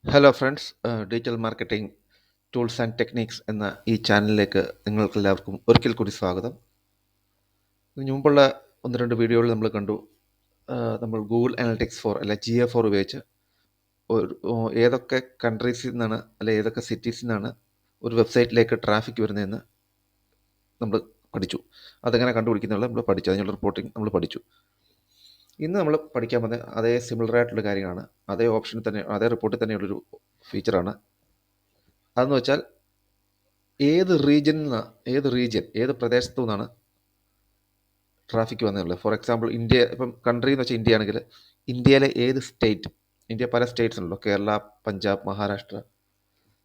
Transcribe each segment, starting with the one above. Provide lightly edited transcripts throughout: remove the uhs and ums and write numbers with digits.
Hello friends, digital marketing tools and techniques എന്ന ഈ ചാനലിലേക്ക് നിങ്ങൾക്കെല്ലാവർക്കും ഒരിക്കൽ കൂടി സ്വാഗതം. ഇതിനു മുമ്പുള്ള ഒന്ന് രണ്ട് വീഡിയോകൾ നമ്മൾ കണ്ടു. നമ്മൾ ഗൂഗിൾ അനലിറ്റിക്സ് ഫോർ അല്ലെ GA4 ഉപയോഗിച്ച് ഏതൊക്കെ കൺട്രീസിൽ നിന്നാണ് അല്ലെ ഏതൊക്കെ സിറ്റീസിൽ നിന്നാണ് ഒരു വെബ്സൈറ്റിലേക്ക് ട്രാഫിക് വരുന്നതെന്ന് നമ്മൾ പഠിച്ചു. അതെങ്ങനെ കണ്ടുപിടിക്കുന്നുള്ള നമ്മൾ പഠിച്ചു, അതിനുള്ള റിപ്പോർട്ടിംഗ് നമ്മൾ പഠിച്ചു. ഇന്ന് നമ്മൾ പഠിക്കാൻ പോകുന്ന അതേ സിമിലർ ആയിട്ടുള്ള കാര്യമാണ്, അതേ ഓപ്ഷനിൽ തന്നെ അതേ റിപ്പോർട്ടിൽ തന്നെയുള്ളൊരു ഫീച്ചറാണ്. അതെന്ന് വെച്ചാൽ ഏത് പ്രദേശത്തു നിന്നാണ് ട്രാഫിക് വന്നുള്ളത്. ഫോർ എക്സാമ്പിൾ ഇന്ത്യ, ഇപ്പം കൺട്രി എന്ന് വെച്ചാൽ ഇന്ത്യ ആണെങ്കിൽ ഇന്ത്യയിലെ ഏത് സ്റ്റേറ്റ്, ഇന്ത്യ പല സ്റ്റേറ്റ്സ് ഉണ്ടല്ലോ, കേരള, പഞ്ചാബ്, മഹാരാഷ്ട്ര,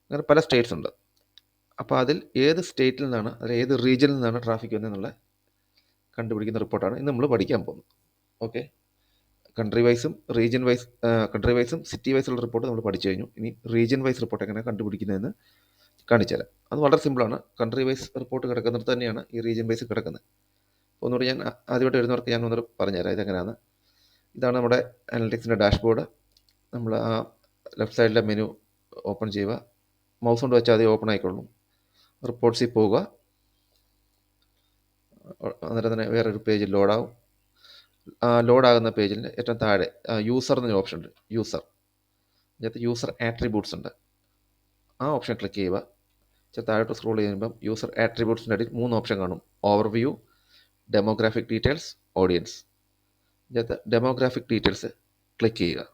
അങ്ങനെ പല സ്റ്റേറ്റ്സ് ഉണ്ട്. അപ്പോൾ അതിൽ ഏത് സ്റ്റേറ്റിൽ നിന്നാണ് അല്ലെങ്കിൽ ഏത് റീജിയനിൽ നിന്നാണ് ട്രാഫിക് വന്നതെന്നുള്ള കണ്ടുപിടിക്കുന്ന റിപ്പോർട്ടാണ് ഇന്ന് നമ്മൾ പഠിക്കാൻ പോകുന്നത്. ഓക്കെ, കൺട്രി വൈസും സിറ്റി വൈസുള്ള റിപ്പോർട്ട് നമ്മൾ പഠിച്ചു കഴിഞ്ഞു. ഇനി റീജിയൻ വൈസ് റിപ്പോർട്ട് എങ്ങനെ കണ്ടുപിടിക്കുന്നതെന്ന് കാണിച്ചു തരാം. അത് വളരെ സിമ്പിളാണ്. കൺട്രി വൈസ് റിപ്പോർട്ട് കിടക്കുന്നിടത്ത് തന്നെയാണ് ഈ റീജിയൻ വൈസ് കിടക്കുന്നത്. ഒന്നുകൂടി ഞാൻ ആദ്യമായിട്ട് വരുന്നവർക്ക് ഞാൻ ഒന്നുകൂടി പറഞ്ഞുതരാം ഇതെങ്ങനെയാണ്. ഇതാണ് നമ്മുടെ അനലിറ്റിക്സിൻ്റെ ഡാഷ്ബോർഡ്. നമ്മൾ ആ ലെഫ്റ്റ് സൈഡിലെ മെനു ഓപ്പൺ ചെയ്യുക, മൗസ് കൊണ്ട് വെച്ചാൽ അത് ഓപ്പൺ ആയിക്കൊള്ളും. റിപ്പോർട്ട്സിൽ പോവുക, അന്നേരം തന്നെ വേറൊരു പേജ് ലോഡാവും. ലോഡാകുന്ന പേജിൽ ഏറ്റവും താഴെ യൂസർ എന്നൊരു ഓപ്ഷൻ ഉണ്ട്. ഇതിനകത്ത് യൂസർ ആട്രിബ്യൂട്ട്സ് ഉണ്ട്. ആ ഓപ്ഷൻ ക്ലിക്ക് ചെയ്യുക. താഴോട്ട് സ്ക്രോൾ ചെയ്യുമ്പം യൂസർ ആട്രിബ്യൂട്ട്സിൻ്റെ അടിയിൽ 3 ഓപ്ഷൻ കാണും: ഓവർവ്യൂ, ഡെമോഗ്രാഫിക് ഡീറ്റെയിൽസ്, ഓഡിയൻസ്. ഇതിനകത്ത് ഡെമോഗ്രാഫിക് ഡീറ്റെയിൽസ് ക്ലിക്ക് ചെയ്യുക.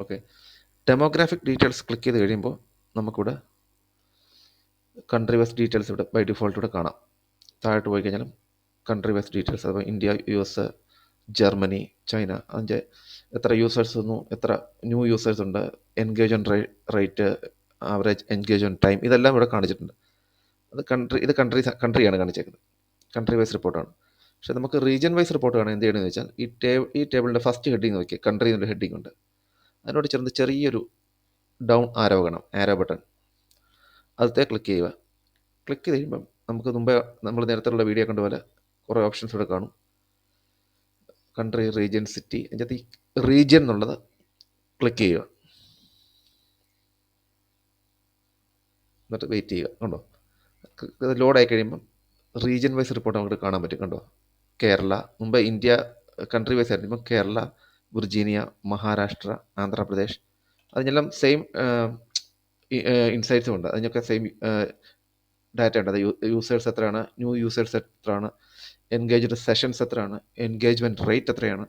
ഓക്കെ, ഡെമോഗ്രാഫിക് ഡീറ്റെയിൽസ് ക്ലിക്ക് ചെയ്ത് കഴിയുമ്പോൾ നമുക്കിവിടെ കൺട്രി വൈസ് ഡീറ്റെയിൽസ് ഇവിടെ ബൈ ഡിഫോൾട്ട് ഇവിടെ കാണാം. താഴോട്ട് പോയി കഴിഞ്ഞാലും കൺട്രി വൈസ് ഡീറ്റെയിൽസ്, അപ്പോൾ ഇന്ത്യ, US, ജർമ്മനി, ചൈന, അതിൻ്റെ എത്ര യൂസേഴ്സ് വന്നു, എത്ര ന്യൂ യൂസേഴ്സ് ഉണ്ട്, engagement rate, average engagement time, ഇതെല്ലാം ഇവിടെ കാണിച്ചിട്ടുണ്ട്. അത് കൺട്രിയാണ് കാണിച്ചേക്കുന്നത്, കൺട്രി വൈസ് റിപ്പോർട്ടാണ്. പക്ഷേ നമുക്ക് റീജിയൻ വൈസ് റിപ്പോർട്ട് കാണാൻ എന്ത് ചെയ്യണമെന്ന് വെച്ചാൽ ഈ ടേബിളിൻ്റെ ഫസ്റ്റ് ഹെഡിങ് നോക്കി, കൺട്രി എന്നൊരു ഹെഡിങ് ഉണ്ട്. അതിനോട് ചേർന്ന് ചെറിയൊരു ഡൗൺ ആരോ ബട്ടൺ, അതത്തെ ക്ലിക്ക് ചെയ്യുക. ക്ലിക്ക് ചെയ്ത് കഴിയുമ്പം നമുക്ക് മുമ്പേ നമ്മൾ നേരത്തെയുള്ള വീഡിയോ കണ്ട പോലെ കുറേ ഓപ്ഷൻസ് ഇവിടെ കാണും. Country, region, city. അതിനകത്ത് ഈ റീജിയൻ എന്നുള്ളത് ക്ലിക്ക് ചെയ്യുക, എന്നിട്ട് വെയിറ്റ് ചെയ്യുക. കണ്ടോ, ഇത് ലോഡായി കഴിയുമ്പം റീജിയൻ വൈസ് റിപ്പോർട്ട് നമുക്ക് കാണാൻ പറ്റും. കണ്ടോ, കേരള, മുമ്പ് ഇന്ത്യ കൺട്രി വൈസ് ആയിരുന്നു, ഇപ്പം കേരള, വിർജീനിയ, മഹാരാഷ്ട്ര, ആന്ധ്രാപ്രദേശ്, അതിനെല്ലാം സെയിം ഇൻസൈറ്റ്സും ഉണ്ട്. അതിനൊക്കെ സെയിം ഡാറ്റ ഉണ്ട്. അത് യൂസേഴ്സ് എത്രയാണ്, ന്യൂ യൂസേഴ്സ് എത്രയാണ്, എൻഗേജ്ഡ് സെഷൻസ് എത്രയാണ്, എൻഗേജ്മെൻറ്റ് റേറ്റ് എത്രയാണ്,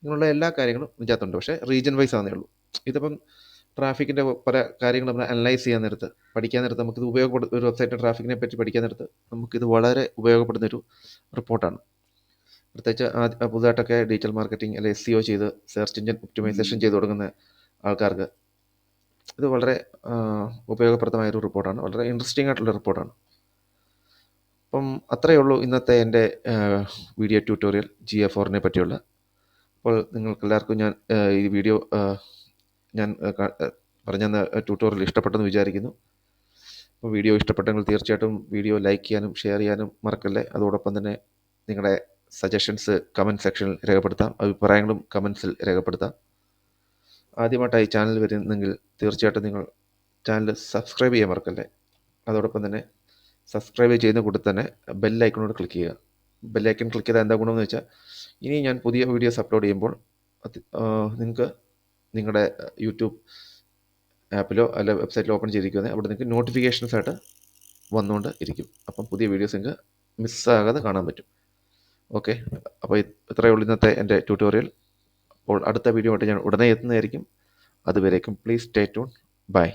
ഇങ്ങനെയുള്ള എല്ലാ കാര്യങ്ങളും ഇതിനകത്തുണ്ട്. പക്ഷേ റീജിയൻ വൈസ് ആണെന്നേ ഉള്ളൂ. ഇതിപ്പം ട്രാഫിക്കിൻ്റെ പല കാര്യങ്ങൾ നമ്മൾ അനലൈസ് ചെയ്യാൻ നേരത്ത്, പഠിക്കാൻ നേരത്ത് നമുക്കിത് ഒരു വെബ്സൈറ്റിൻ്റെ ട്രാഫിക്കിനെ പറ്റി പഠിക്കാൻ നേരത്ത് നമുക്കിത് വളരെ ഉപയോഗപ്പെടുന്നൊരു റിപ്പോർട്ടാണ്. പ്രത്യേകിച്ച് പുതുതായിട്ടൊക്കെ ഡിജിറ്റൽ മാർക്കറ്റിംഗ് അല്ലെങ്കിൽ SEO ചെയ്ത് സെർച്ച് എഞ്ചിൻ ഒപ്റ്റിമൈസേഷൻ ചെയ്ത് തുടങ്ങുന്ന ആൾക്കാർക്ക് ഇത് വളരെ ഉപയോഗപ്രദമായൊരു റിപ്പോർട്ടാണ്, വളരെ ഇൻട്രസ്റ്റിംഗ് ആയിട്ടുള്ള റിപ്പോർട്ടാണ്. അപ്പം അത്രയേ ഉള്ളൂ ഇന്നത്തെ എൻ്റെ വീഡിയോ ട്യൂട്ടോറിയൽ GA4നെ പറ്റിയുള്ള. അപ്പോൾ നിങ്ങൾക്കെല്ലാവർക്കും ഞാൻ ഈ വീഡിയോ ഞാൻ പറഞ്ഞ ട്യൂട്ടോറിയൽ ഇഷ്ടപ്പെട്ടെന്ന് വിചാരിക്കുന്നു. അപ്പോൾ വീഡിയോ ഇഷ്ടപ്പെട്ടെങ്കിൽ തീർച്ചയായിട്ടും വീഡിയോ ലൈക്ക് ചെയ്യാനും ഷെയർ ചെയ്യാനും മറക്കല്ലേ. അതോടൊപ്പം തന്നെ നിങ്ങളുടെ സജഷൻസ് കമൻറ്റ് സെക്ഷനിൽ രേഖപ്പെടുത്താം, അഭിപ്രായങ്ങളും കമൻസിൽ രേഖപ്പെടുത്താം. ആദ്യമായിട്ടായി ചാനൽ വരുന്നെങ്കിൽ തീർച്ചയായിട്ടും നിങ്ങൾ ചാനൽ സബ്സ്ക്രൈബ് ചെയ്യാൻ മറക്കല്ലേ. അതോടൊപ്പം തന്നെ സബ്സ്ക്രൈബ് ചെയ്യുന്ന കൂടെ തന്നെ ബെല്ലൈക്കണോട് ക്ലിക്ക് ചെയ്യുക. ബെല്ലൈക്കൺ ക്ലിക്ക് ചെയ്താൽ എന്താ ഗുണമെന്ന് വെച്ചാൽ ഇനി ഞാൻ പുതിയ വീഡിയോസ് അപ്ലോഡ് ചെയ്യുമ്പോൾ നിങ്ങൾക്ക് നിങ്ങളുടെ യൂട്യൂബ് ആപ്പിലോ അല്ല വെബ്സൈറ്റിലോ ഓപ്പൺ ചെയ്തിരിക്കുന്നത് അവിടെ നിങ്ങൾക്ക് നോട്ടിഫിക്കേഷൻസ് ആയിട്ട് വന്നുകൊണ്ട് ഇരിക്കും. അപ്പം പുതിയ വീഡിയോസ് നിങ്ങൾക്ക് മിസ്സാകാതെ കാണാൻ പറ്റും. ഓക്കെ, അപ്പോൾ ഇത്രയേ ഉള്ളൂ ഇന്നത്തെ എൻ്റെ ട്യൂട്ടോറിയൽ. അപ്പോൾ അടുത്ത വീഡിയോ ആയിട്ട് ഞാൻ ഉടനെ എത്തുന്നതായിരിക്കും. അതുവരേക്കും പ്ലീസ് സ്റ്റേ ട്യൂൺ. ബൈ.